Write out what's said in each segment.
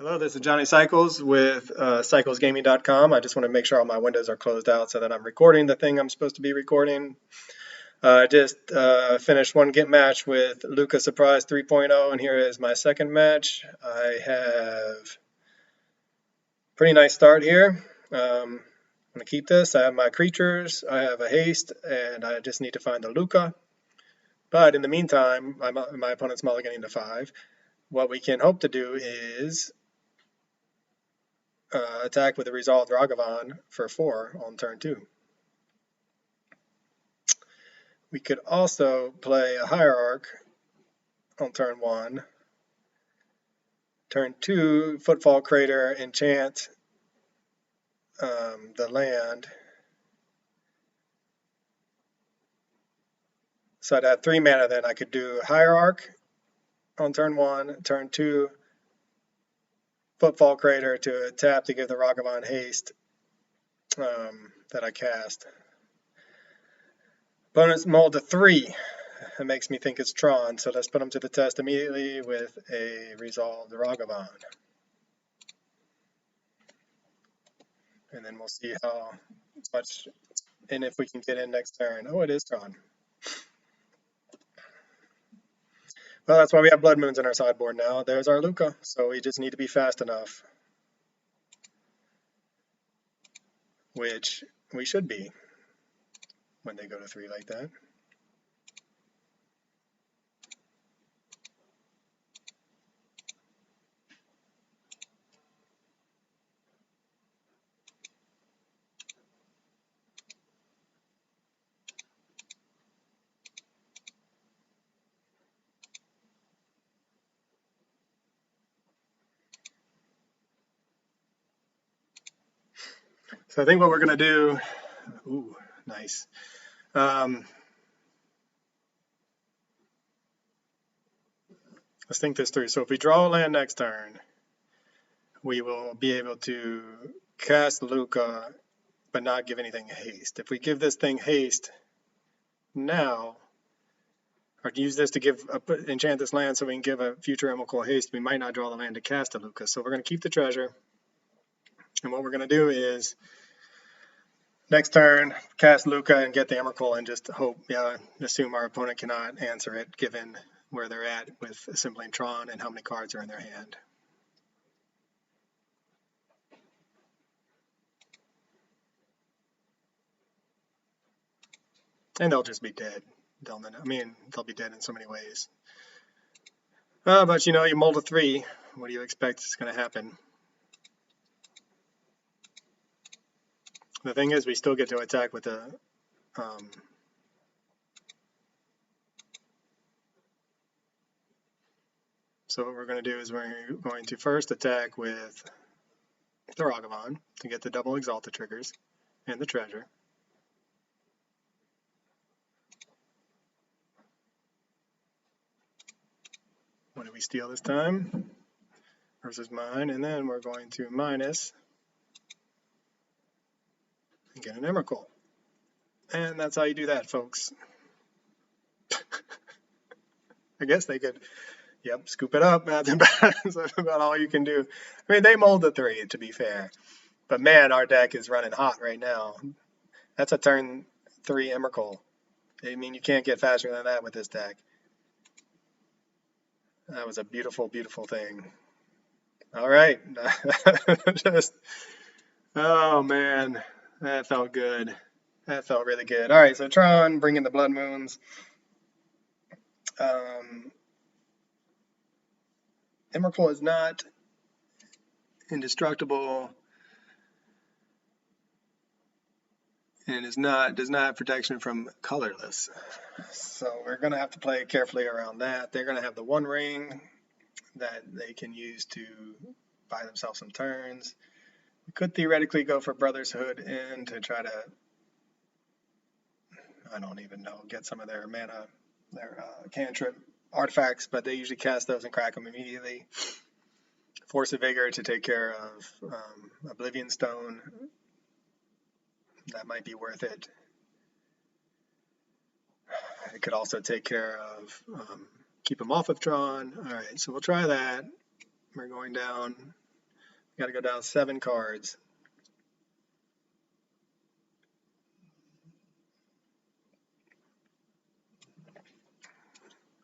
Hello, this is Johnny Cycles with cyclesgaming.com. I just want to make sure all my windows are closed out so that I'm recording the thing I'm supposed to be recording. I just finished one get match with Lukka Surprise 3.0, and here is my second match. I have pretty nice start here. I'm going to keep this. I have my creatures, I have a haste, and I just need to find the Lukka. But in the meantime, my opponent's mulliganing to 5. What we can hope to do is attack with a Resolved Ragavan for 4 on turn 2. We could also play a Hierarch on turn 1. Turn 2, Footfall Crater, enchant the land. So I'd have 3 mana then. I could do Hierarch on turn 1, turn 2, Footfall Crater to tap to give the Ragavan haste that I cast. Opponent's mulled to 3. That makes me think it's Tron, so let's put him to the test immediately with a Resolved Ragavan. And then we'll see how much, and if we can get in next turn. Oh, it is Tron. Well, that's why we have Blood Moons in our sideboard now. There's our Lukka, so we just need to be fast enough. Which we should be when they go to 3 like that. So I think what we're going to do, ooh, nice. Let's think this through. So if we draw a land next turn, we will be able to cast Lukka, but not give anything haste. If we give this thing haste now, or use this to give enchant this land so we can give a future Emrakul haste, we might not draw the land to cast a Lukka. So we're going to keep the treasure. And what we're going to do is next turn, cast Lukka and get the Emrakul and just hope, assume our opponent cannot answer it given where they're at with assembling Tron and how many cards are in their hand. And they'll just be dead. They'll be dead in so many ways. But you mull to 3. What do you expect is going to happen? The thing is, we still get to attack with a so what we're going to do is we're going to first attack with the Ragavan to get the double Exalted triggers and the treasure. What did we steal this time? Versus mine, and then we're going to minus and get an Emrakul. And that's how you do that, folks. I guess they could, scoop it up. That's about all you can do. I mean, they mulled the 3, to be fair. But man, our deck is running hot right now. That's a turn 3 Emrakul. I mean, you can't get faster than that with this deck. That was a beautiful, beautiful thing. All right. Oh man, that felt good. That felt really good. All right, so Tron, bring in the Blood Moons. Emrakul is not indestructible and does not have protection from colorless. So we're going to have to play carefully around that. They're going to have the 1 ring that they can use to buy themselves some turns. We could theoretically go for Brotherhood in to try to, I don't even know, get some of their mana, their cantrip artifacts, but they usually cast those and crack them immediately. Force of Vigor to take care of Oblivion Stone. That might be worth it. It could also take care of, keep them off of Tron. All right, so we'll try that. We're going down Got to go down 7 cards.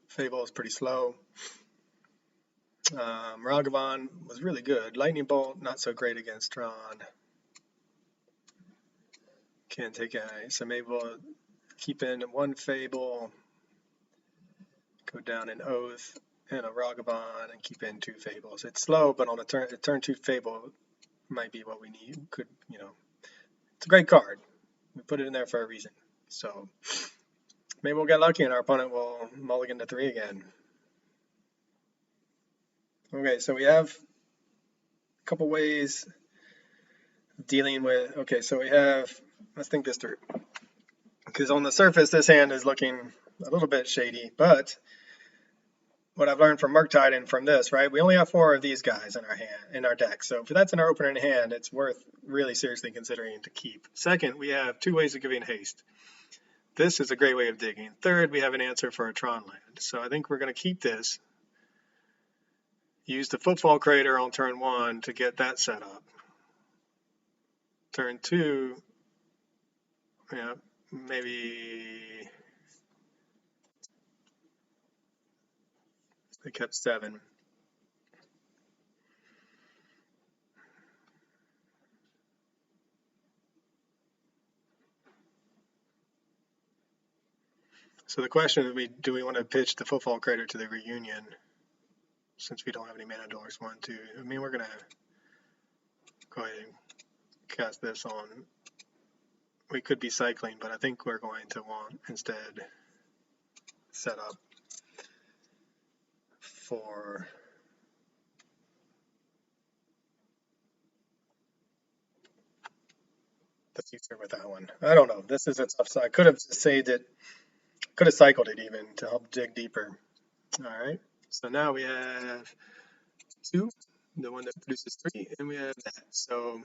Fable is pretty slow. Ragavan was really good. Lightning Bolt, not so great against Tron. Can't take a, so maybe we'll keep in 1 Fable, go down an Oath and a Ragavan, and keep in 2 Fables. It's slow, but on a turn 2 Fable might be what we need. Could, you know, it's a great card. We put it in there for a reason. So maybe we'll get lucky and our opponent will mulligan to 3 again. Okay, so we have a couple ways of dealing with, okay, so we have, let's think this through. Because on the surface, this hand is looking a little bit shady, but what I've learned from Murktide and from this, right, we only have 4 of these guys in our hand, in our deck. So if that's in our opening hand, it's worth really seriously considering to keep. Second, we have 2 ways of giving haste. This is a great way of digging. Third, we have an answer for a Tron land. So I think we're going to keep this. Use the Footfall Crater on turn 1 to get that set up. Turn 2, yeah, maybe they kept 7. So the question is, do we want to pitch the Footfall Crater to the Reunion? Since we don't have any mana doors, 1, 2. I mean, we're gonna go ahead and cast this on. We could be cycling, but I think we're going to want instead set up for the future with that one. I don't know. This is a tough side. I could have just saved it. Could have cycled it even to help dig deeper. All right. So now we have 2, the one that produces 3, and we have that. So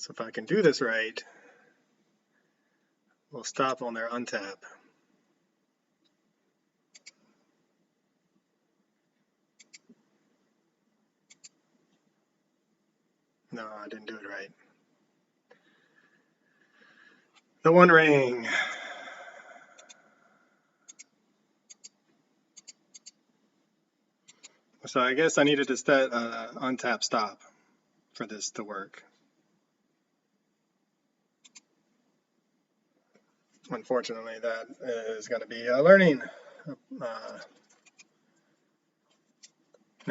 if I can do this right, we'll stop on their untap. No, I didn't do it right. The One Ring. So I guess I needed to set untap stop for this to work. Unfortunately, that is going to be a learning. I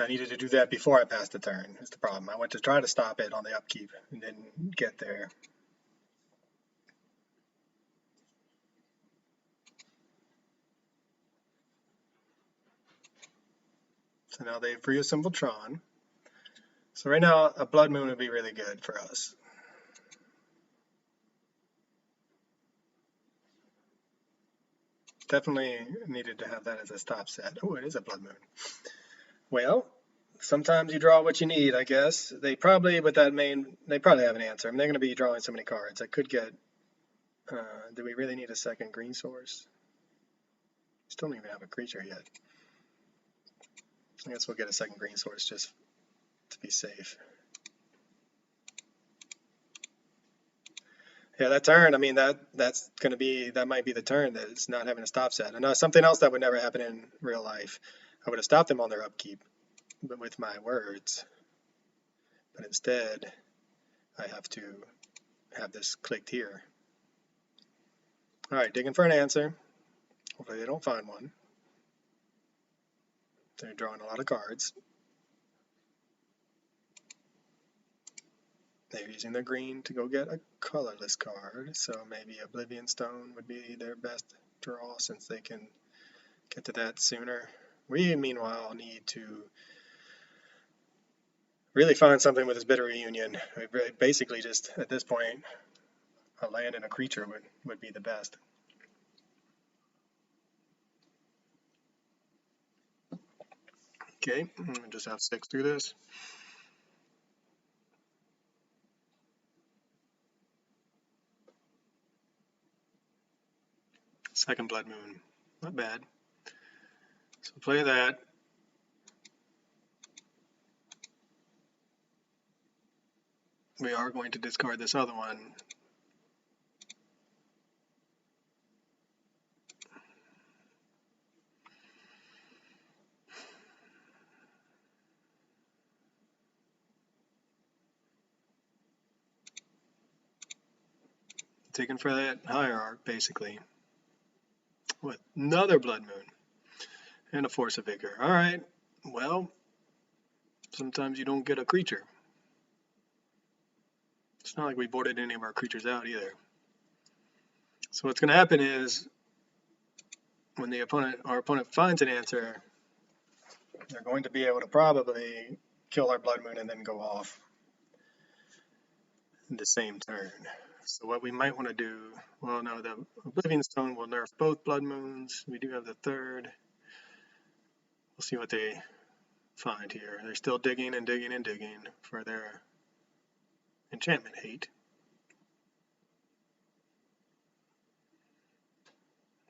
needed to do that before I passed the turn, is the problem. I went to try to stop it on the upkeep and didn't get there. So now they've reassembled Tron. So right now, a Blood Moon would be really good for us. Definitely needed to have that as a stop set. Oh, it is a Blood Moon. Well, sometimes you draw what you need, I guess. They probably, with that main, they probably have an answer. I mean, they're going to be drawing so many cards. I could get, do we really need a second green source? Still don't even have a creature yet. I guess we'll get a second green source just to be safe. Yeah, that turn, I mean, that's going to be, that might be the turn that it's not having a stop set. I know something else that would never happen in real life. I would have stopped them on their upkeep, but with my words. But instead, I have to have this clicked here. All right, digging for an answer. Hopefully they don't find one. They're drawing a lot of cards. They're using their green to go get a colorless card, so maybe Oblivion Stone would be their best draw since they can get to that sooner. We, meanwhile, need to really find something with this Bitter Reunion. Basically just, at this point, a land and a creature would be the best. Okay, just have 6 through this. Second Blood Moon, not bad. So play that. We are going to discard this other one. Taken for that Hierarch, basically. With another Blood Moon. And a Force of Vigor. Alright, well, sometimes you don't get a creature. It's not like we boarded any of our creatures out either. So what's going to happen is, when our opponent finds an answer, they're going to be able to probably kill our Blood Moon and then go off in the same turn. So what we might want to do, well, no, the Oblivion Stone will nerf both Blood Moons. We do have the third. We'll see what they find here. They're still digging and digging and digging for their enchantment hate.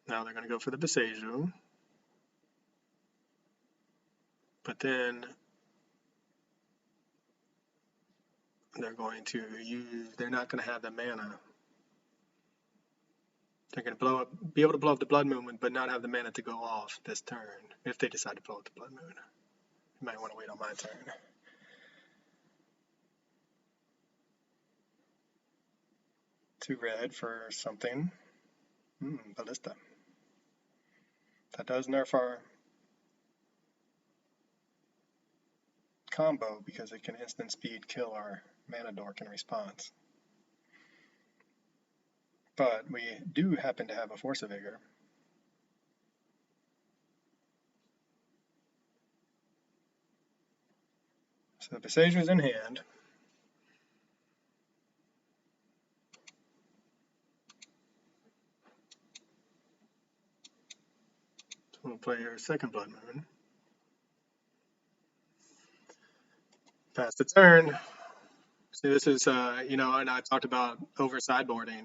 Now they're going to go for the Beseju. But then they're going to they're not going to have the mana. They're going to be able to blow up the Blood Moon, but not have the mana to go off this turn. If they decide to blow up the Blood Moon. You might want to wait on my turn. Two red for something. Ballista. That does nerf our combo because it can instant speed kill our mana dork in response. But we do happen to have a Force of Vigor. So the Beseju is in hand. So we'll play our second Blood Moon. Pass the turn. See, this is, and I talked about over sideboarding.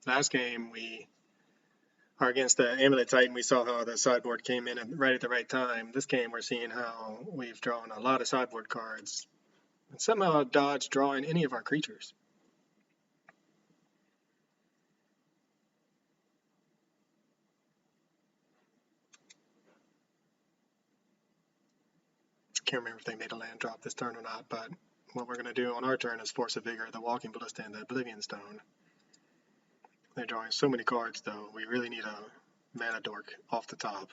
Last game, we are against the Amulet Titan. We saw how the sideboard came in right at the right time. This game, we're seeing how we've drawn a lot of sideboard cards and somehow dodged drawing any of our creatures. Can't remember if they made a land drop this turn or not, but what we're going to do on our turn is Force of Vigor, the Walking Ballista, and the Oblivion Stone. They're drawing so many cards, though. We really need a mana dork off the top.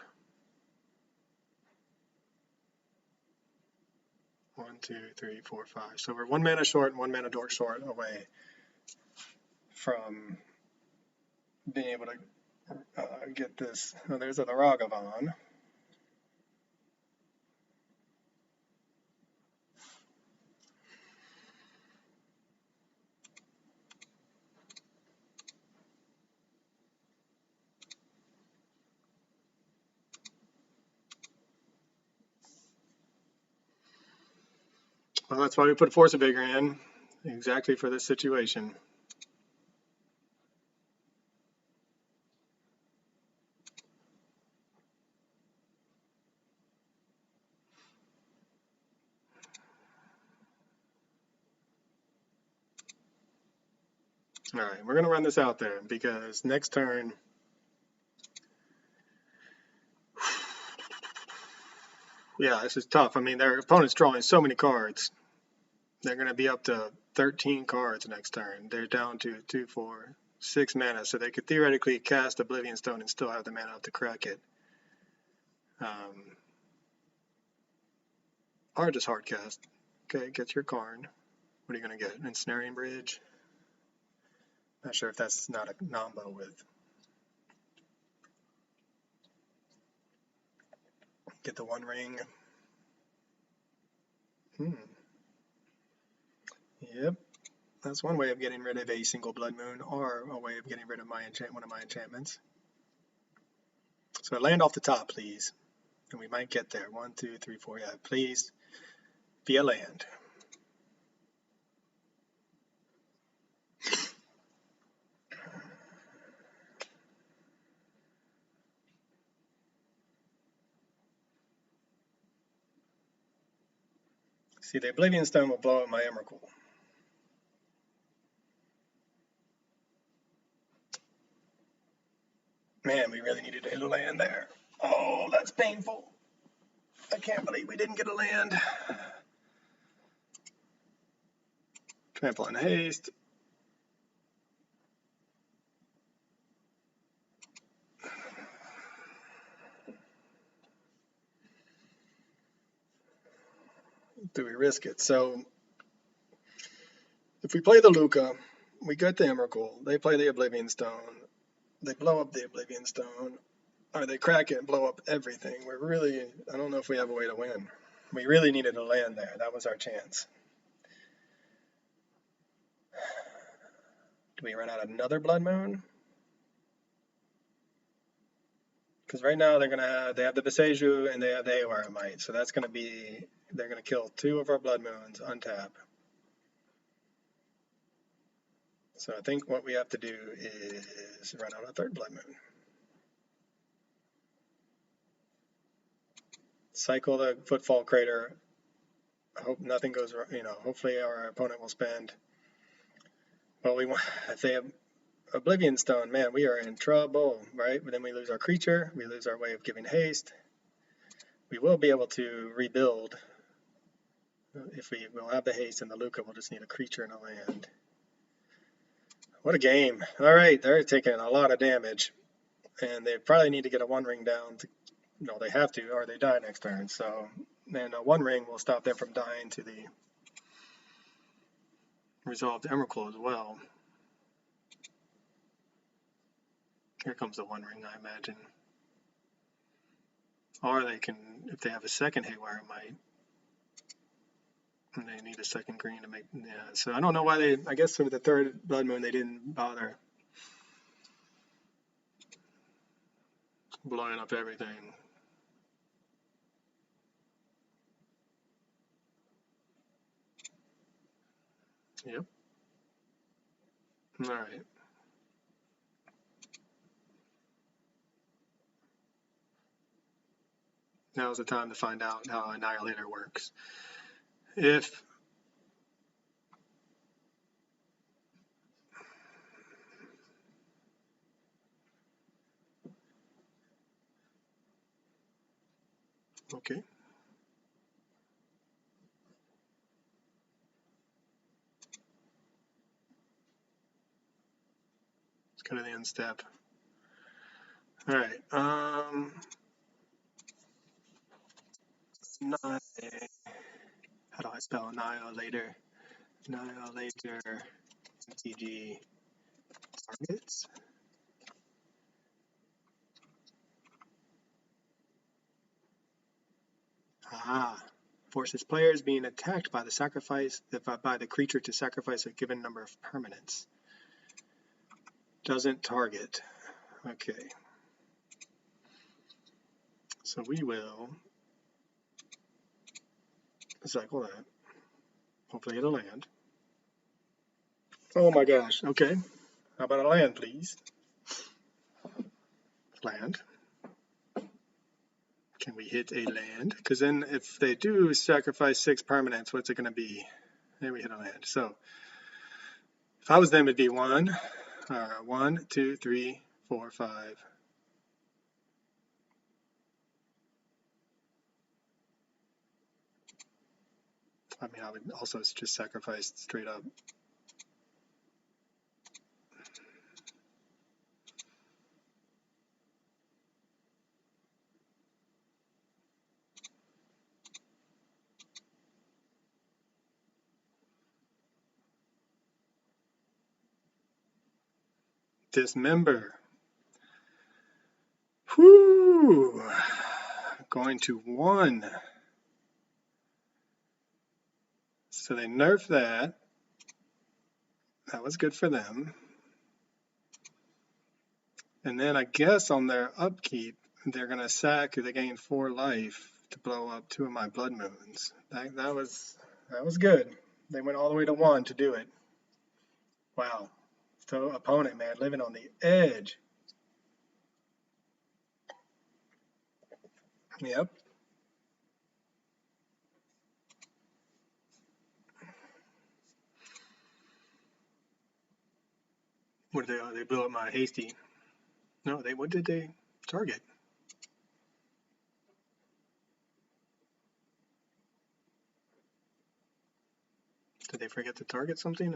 1, 2, 3, 4, 5. So we're 1 mana short and 1 mana dork short away from being able to get this. Oh, there's a Ragavan. Well, that's why we put Force of Vigor in, exactly for this situation. All right, we're going to run this out there because next turn, yeah, this is tough. I mean, their opponent's drawing so many cards. They're going to be up to 13 cards next turn. They're down to 2, 4, 6 mana, so they could theoretically cast Oblivion Stone and still have the mana to crack it. Or just hard cast. Okay, get your Karn. What are you going to get? Ensnaring Bridge? Not sure if that's not a combo with. Get the One Ring. Yep, that's one way of getting rid of a single blood moon, or a way of getting rid of one of my enchantments. So land off the top, please. And we might get there. 1, 2, 3, 4. Yeah, please be a land. See, the Oblivion Stone will blow up my Emrakul. Man, we really needed to hit a land there. Oh, that's painful. I can't believe we didn't get a land. Trample and haste. Do we risk it? So, if we play the Lukka, we get the Emrakul. They play the Oblivion Stone. They blow up the Oblivion Stone. Or they crack it and blow up everything. I don't know if we have a way to win. We really needed a land there. That was our chance. Do we run out another Blood Moon? Because right now they have the Beseju and they have the Aeons Might. So that's going to be, they're going to kill 2 of our Blood Moons, untap. So I think what we have to do is run out a 3rd Blood Moon. Cycle the Footfall Crater. I hope nothing goes wrong. Hopefully our opponent will spend. Well, if they have Oblivion Stone, man, we are in trouble, right? But then we lose our creature. We lose our way of giving haste. We will be able to rebuild. If we'll have the haste and the Lukka, we'll just need a creature and a land. What a game. All right, they're taking a lot of damage. And they probably need to get a 1 ring down. No, they have to, or they die next turn. So, and a 1 ring will stop them from dying to the resolved Emrakul as well. Here comes the 1 ring, I imagine. Or they can, if they have a 2nd Haywire Might, and they need a 2nd green to make, yeah. So I don't know why I guess with the 3rd Blood Moon they didn't bother blowing up everything. Yep. All right. Now's the time to find out how Annihilator works. If okay. It's kind of the end step. All right. How do I spell Annihilator? Annihilator MTG targets. Forces players being attacked by the creature to sacrifice a given number of permanents. Doesn't target. Okay. So we will cycle that. Hopefully it'll land. Oh my gosh. Okay. How about a land, please? Land. Can we hit a land? Because then if they do sacrifice 6 permanents, what's it going to be? There we hit a land. So if I was them, it'd be 1, 2, 3, 4, 5. I mean, I would also just sacrifice straight up. Dismember. Whoo! Going to 1. So they nerf that. That was good for them. And then I guess on their upkeep, they're going to sack, they gain 4 life to blow up 2 of my blood moons. That was good. They went all the way to 1 to do it. Wow. So opponent, man, living on the edge. Yep. What did they blew up my hasty. No, what did they target? Did they forget to target something?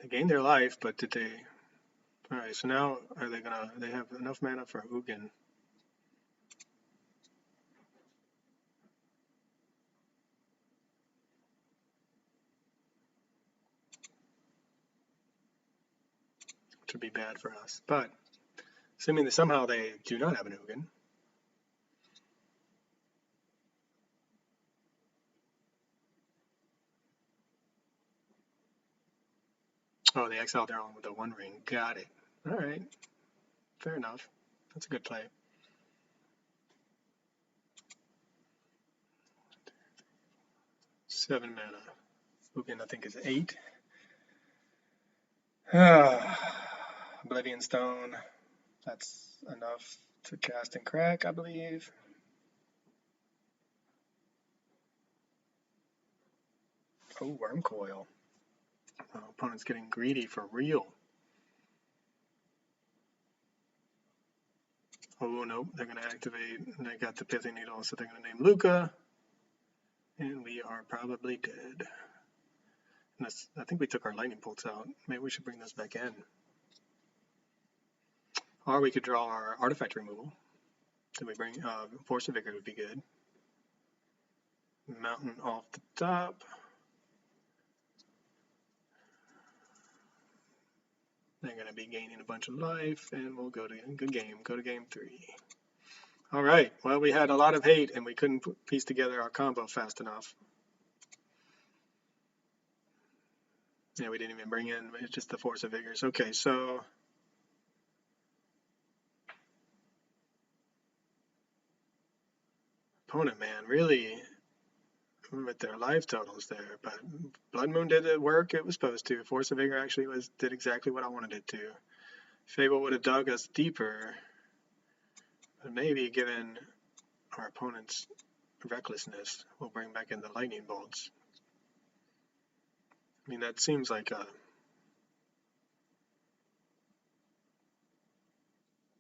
They gained their life, but did they? All right, so now they have enough mana for Ugin. Which would be bad for us. But assuming that somehow they do not have an Ugin. Oh, they exiled their own with the 1 ring. Got it. All right. Fair enough. That's a good play. Seven mana. Ugin, I think, is 8. Oblivion Stone. That's enough to cast and crack, I believe. Oh, Worm Coil. Oh, opponent's getting greedy for real. Oh, nope. They're going to activate. They got the Pithing Needle, so they're going to name Lukka. And we are probably dead. I think we took our lightning bolts out. Maybe we should bring those back in. Or we could draw our artifact removal. Then we bring Force of Vigor would be good. Mountain off the top. They're going to be gaining a bunch of life, and we'll go to good game. Go to game 3. All right. Well, we had a lot of hate, and we couldn't piece together our combo fast enough. Yeah, we didn't even bring in. It's just the Force of Vigors. Okay, so opponent, man, really with their life totals there, but Blood Moon did the work it was supposed to. Force of Vigor actually did exactly what I wanted it to. Fable would have dug us deeper, but maybe given our opponent's recklessness, we'll bring back in the lightning bolts. I mean, that seems like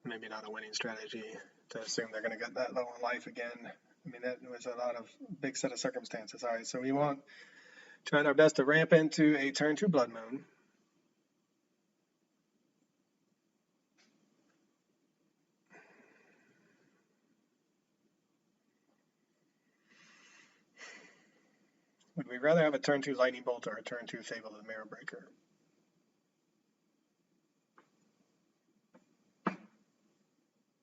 maybe not a winning strategy to assume they're going to get that low on life again. I mean, that was a lot of big set of circumstances. All right, so we want trying our best to ramp into a turn 2 Blood Moon. Would we rather have a turn 2 Lightning Bolt or a turn 2 Fable of the Mirror Breaker?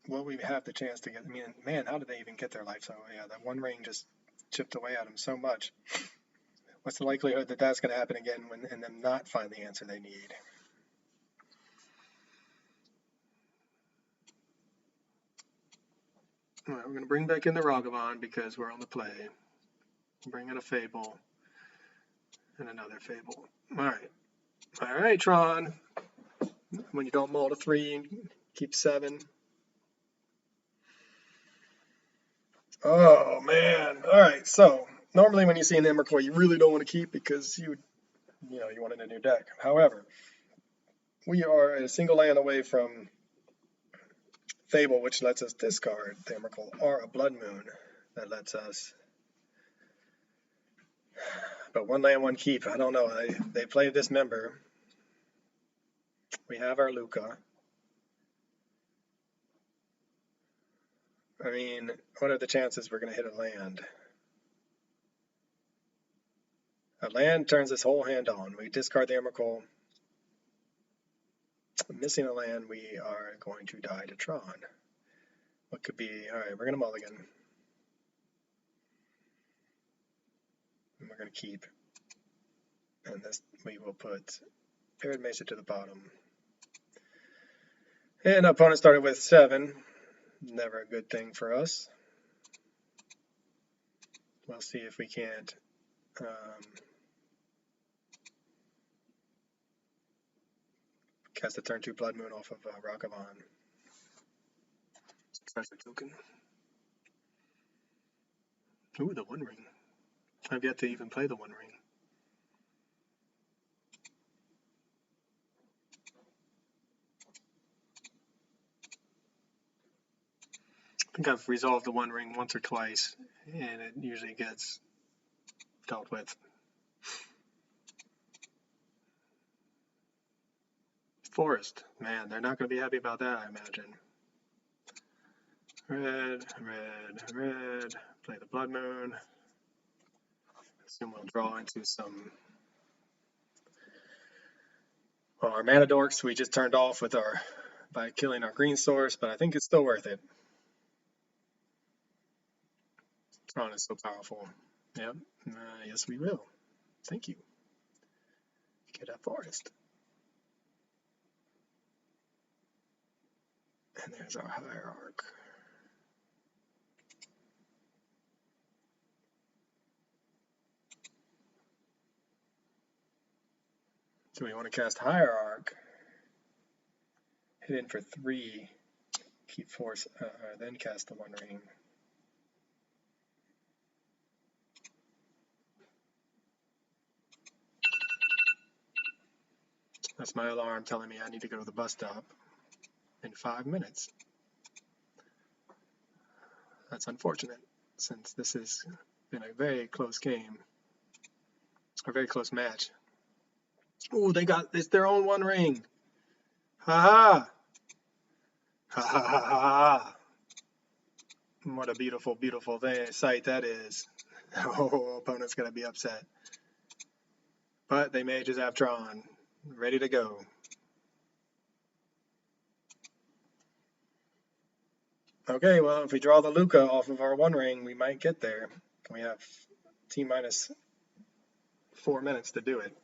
Well, we have the chance to get, I mean, man, how did they even get their life so? Yeah, that 1 ring just chipped away at them so much. What's the likelihood that that's going to happen again and them not find the answer they need? All right, we're going to bring back in the Ragavan because we're on the play. Bring in a Fable and another Fable. All right, Tron. When you don't mull to 3, keep 7. Oh man! All right, so normally when you see an Emrakul, you really don't want to keep because you want it in your deck. However, we are a single land away from Fable, which lets us discard the Emrakul, or a Blood Moon that lets us. But 1 land, 1 keep. I don't know. They played this member. We have our Lukka. I mean, what are the chances we're going to hit a land? A land turns this whole hand on. We discard the Emrakul. Missing a land, we are going to die to Tron. What could be? All right, we're going to mulligan. And we're going to keep. And this we will put paired mesa to the bottom. And opponent started with 7. Never a good thing for us. We'll see if we can't cast a turn 2 Blood Moon off of Ragavan. Treasure token. Ooh, the One Ring. I've yet to even play the One Ring. I think I've resolved the One Ring once or twice, and it usually gets dealt with. Forest. Man, they're not going to be happy about that, I imagine. Red, red, red. Play the Blood Moon. Assume we'll draw into some... Well, our mana dorks we just turned off with our by killing our green source, but I think it's still worth it. Tron is so powerful. Yep. Yes, we will. Thank you. Get that forest. And there's our hierarch. So we want to cast hierarch. Hit in for 3. Keep force. Then cast the One Ring. That's my alarm telling me I need to go to the bus stop in 5 minutes. That's unfortunate, since this has been a very close game, a very close match. Ooh, it's their own One Ring. Ha ha! Ha ha ha ha! What a beautiful, beautiful sight that is. Oh, opponent's gonna be upset. But they may just have Tron, ready to go. Okay, well, if we draw the Lukka off of our One Ring, we might get there. We have T-minus 4 minutes to do it.